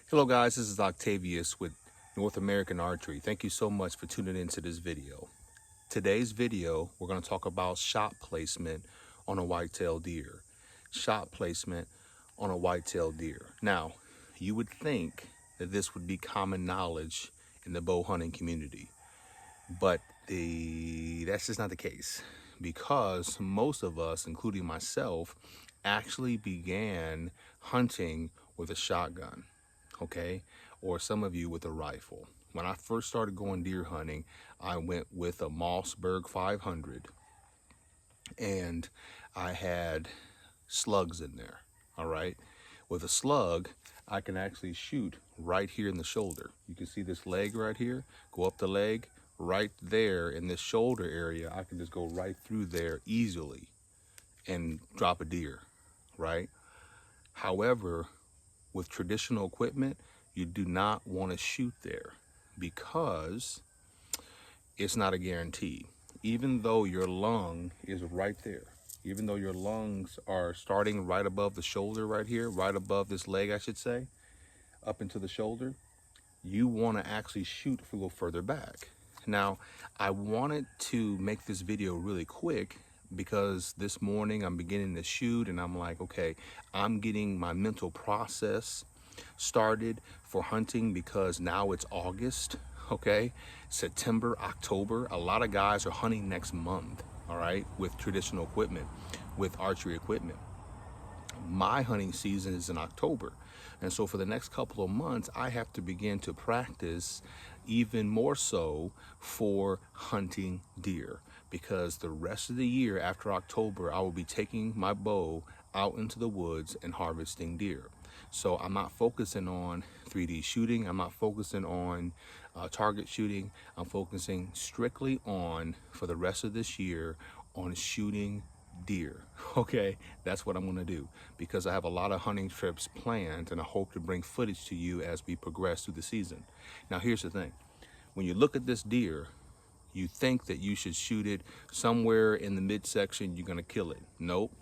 Hello guys, this is Octavius with North American Archery. Thank you so much for tuning into this video. Today's video, we're going to talk about shot placement on a white-tailed deer. Shot placement on a white-tailed deer. Now, you would think that this would be common knowledge in the bow hunting community, but that's just not the case, because most of us, including myself, actually began hunting with a shotgun, okay, or some of you with a rifle. When I first started going deer hunting, I went with a Mossberg 500, and I had slugs in there. All right, with a slug I can actually shoot right here in the shoulder. You can see this leg right here, go up the leg, right there in this shoulder area. I can just go right through there easily and drop a deer, right? However, with traditional equipment, you do not want to shoot there because it's not a guarantee. Even though your lung is right there, even though your lungs are starting right above the shoulder right here, right above this leg, I should say, up into the shoulder, you want to actually shoot a little further back. Now, I wanted to make this video really quick because this morning I'm beginning to shoot and I'm like, okay, I'm getting my mental process started for hunting because now it's August, okay? September, October, a lot of guys are hunting next month, all right, with traditional equipment, with archery equipment. My hunting season is in October. And so for the next couple of months, I have to begin to practice even more so for hunting deer, because the rest of the year after October, I will be taking my bow out into the woods and harvesting deer. So I'm not focusing on 3D shooting. I'm not focusing on target shooting. I'm focusing strictly on, for the rest of this year, on shooting deer. Okay, that's what I'm going to do, because I have a lot of hunting trips planned and I hope to bring footage to you as we progress through the season. Now here's the thing, when you look at this deer, you think that you should shoot it somewhere in the midsection, you're going to kill it. Nope,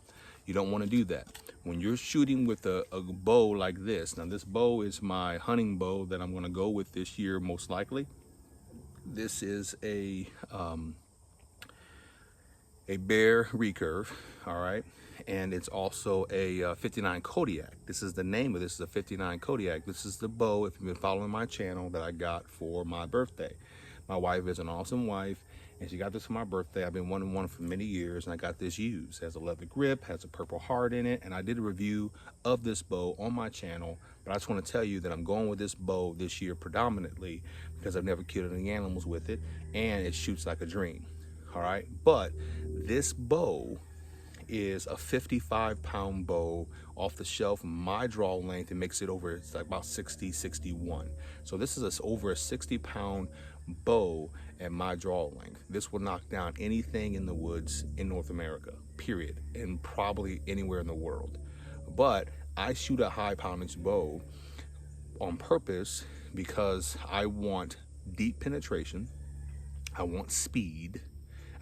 you don't want to do that. When you're shooting with a bow like this, now this bow is my hunting bow that I'm going to go with this year most likely. This is a Bear recurve, all right, and it's also a 59 Kodiak. This is the name of this, is a 59 Kodiak. This is the bow, if you've been following my channel, that I got for my birthday. My wife is an awesome wife, and she got this for my birthday. I've been wanting one for many years, and I got this used. It has a leather grip, has a purple heart in it, and I did a review of this bow on my channel, but I just want to tell you that I'm going with this bow this year predominantly because I've never killed any animals with it, and it shoots like a dream. All right, but this bow is a 55-pound bow off the shelf. My draw length, it makes it over, it's like about 60, 61. So this is over a 60-pound bow at my draw length. This will knock down anything in the woods in North America, period, and probably anywhere in the world. But I shoot a high poundage bow on purpose because I want deep penetration, I want speed,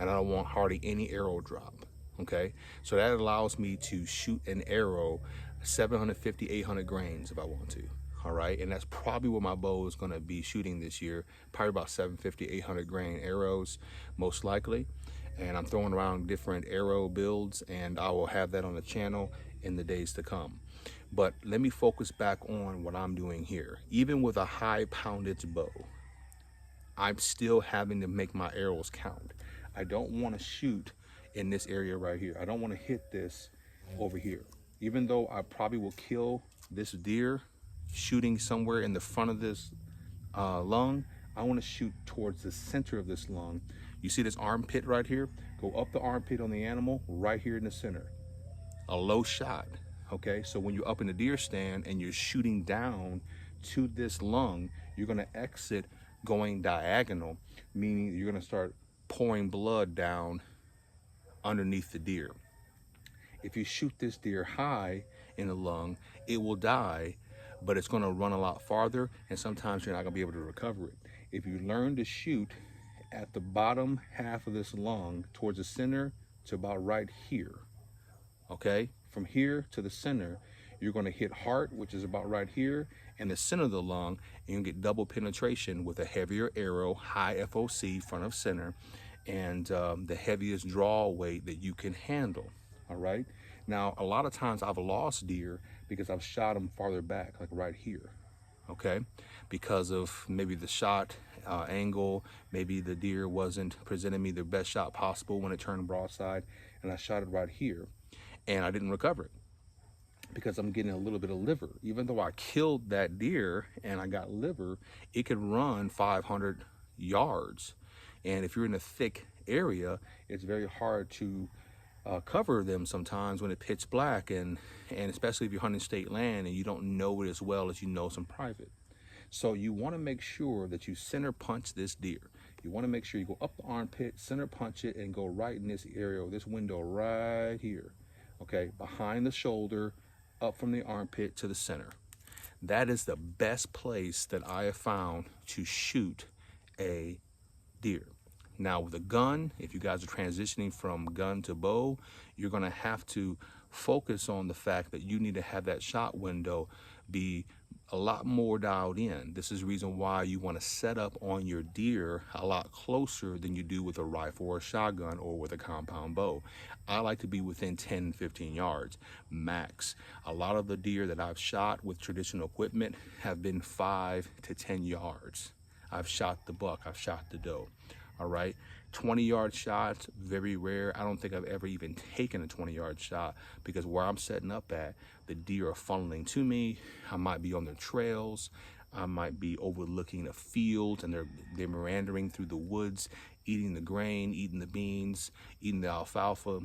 and I don't want hardly any arrow drop, okay? So that allows me to shoot an arrow 750, 800 grains if I want to, all right? And that's probably what my bow is gonna be shooting this year, probably about 750, 800 grain arrows, most likely. And I'm throwing around different arrow builds, and I will have that on the channel in the days to come. But let me focus back on what I'm doing here. Even with a high poundage bow, I'm still having to make my arrows count. I don't want to shoot in this area right here. I don't want to hit this over here. Even though I probably will kill this deer shooting somewhere in the front of this lung, I want to shoot towards the center of this lung. You see this armpit right here? Go up the armpit on the animal, right here in the center. A low shot, okay? So when you're up in the deer stand and you're shooting down to this lung, you're gonna exit going diagonal, meaning you're gonna start pouring blood down underneath the deer. If you shoot this deer high in the lung, it will die, but it's gonna run a lot farther, and sometimes you're not gonna be able to recover it. If you learn to shoot at the bottom half of this lung towards the center to about right here, okay? From here to the center, you're going to hit heart, which is about right here, and the center of the lung, and you get double penetration with a heavier arrow, high FOC, front of center, and the heaviest draw weight that you can handle. All right. Now, a lot of times I've lost deer because I've shot them farther back, like right here. Okay, because of maybe the shot angle, maybe the deer wasn't presenting me their best shot possible when it turned broadside, and I shot it right here, and I didn't recover it because I'm getting a little bit of liver. Even though I killed that deer and I got liver, it could run 500 yards, and if you're in a thick area, it's very hard to cover them sometimes when it's pitch black, and especially if you're hunting state land and you don't know it as well as you know some private. So you want to make sure that you center punch this deer. You want to make sure you go up the armpit, center punch it, and go right in this area, this window right here. Okay, behind the shoulder, up from the armpit to the center. That is the best place that I have found to shoot a deer. Now with a gun, if you guys are transitioning from gun to bow, you're going to have to focus on the fact that you need to have that shot window be a lot more dialed in. This is the reason why you want to set up on your deer a lot closer than you do with a rifle or a shotgun or with a compound bow. I like to be within 10, 15 yards max. A lot of the deer that I've shot with traditional equipment have been 5 to 10 yards. I've shot the buck, I've shot the doe. All right, 20-yard shots, very rare. I don't think I've ever even taken a 20-yard shot because where I'm setting up at, the deer are funneling to me. I might be on their trails. I might be overlooking a field, and they're meandering through the woods, eating the grain, eating the beans, eating the alfalfa.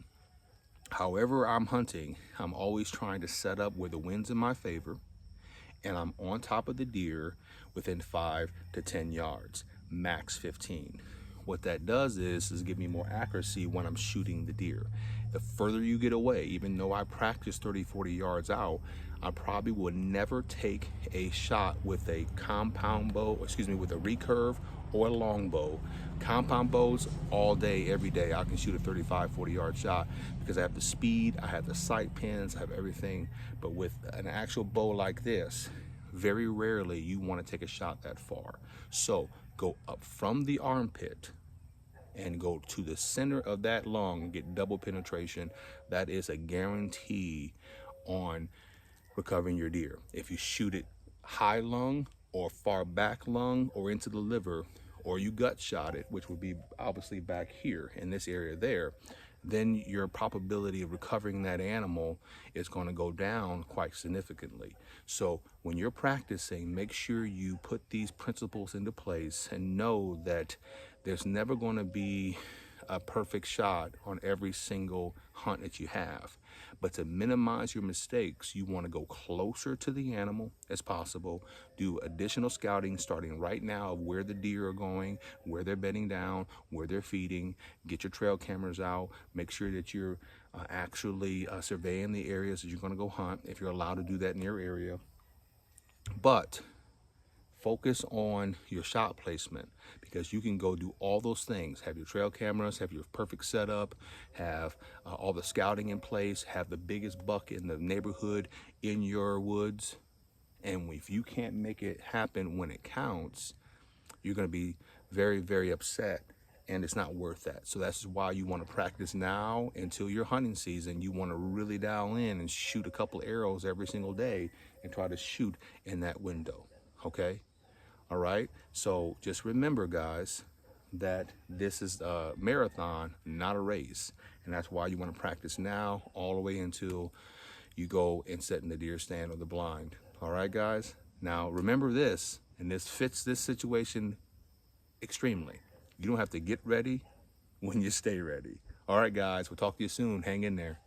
However I'm hunting, I'm always trying to set up where the wind's in my favor, and I'm on top of the deer within 5 to 10 yards, max 15. What that does is give me more accuracy when I'm shooting the deer. The further you get away, even though I practice 30, 40 yards out, I probably would never take a shot with a compound bow, with a recurve or a long bow. Compound bows all day, every day, I can shoot a 35, 40-yard shot because I have the speed, I have the sight pins, I have everything. But with an actual bow like this, very rarely you want to take a shot that far. So go up from the armpit and go to the center of that lung and get double penetration. That is a guarantee on recovering your deer. If you shoot it high lung or far back lung or into the liver, or you gut shot it, which would be obviously back here in this area there, then your probability of recovering that animal is going to go down quite significantly. So when you're practicing, make sure you put these principles into place and know that there's never going to be a perfect shot on every single hunt that you have. But to minimize your mistakes, you want to go closer to the animal as possible, do additional scouting starting right now of where the deer are going, where they're bedding down, where they're feeding, get your trail cameras out, make sure that you're actually surveying the areas that you're going to go hunt, if you're allowed to do that in your area. But focus on your shot placement, because you can go do all those things. Have your trail cameras, have your perfect setup, have all the scouting in place, have the biggest buck in the neighborhood in your woods. And if you can't make it happen when it counts, you're going to be very, very upset, and it's not worth that. So that's why you want to practice now until your hunting season. You want to really dial in and shoot a couple arrows every single day and try to shoot in that window. Okay? All right, so just remember, guys, that this is a marathon, not a race. And that's why you want to practice now all the way until you go and set in the deer stand or the blind. All right, guys? Now, remember this, and this fits this situation extremely. You don't have to get ready when you stay ready. All right, guys, we'll talk to you soon. Hang in there.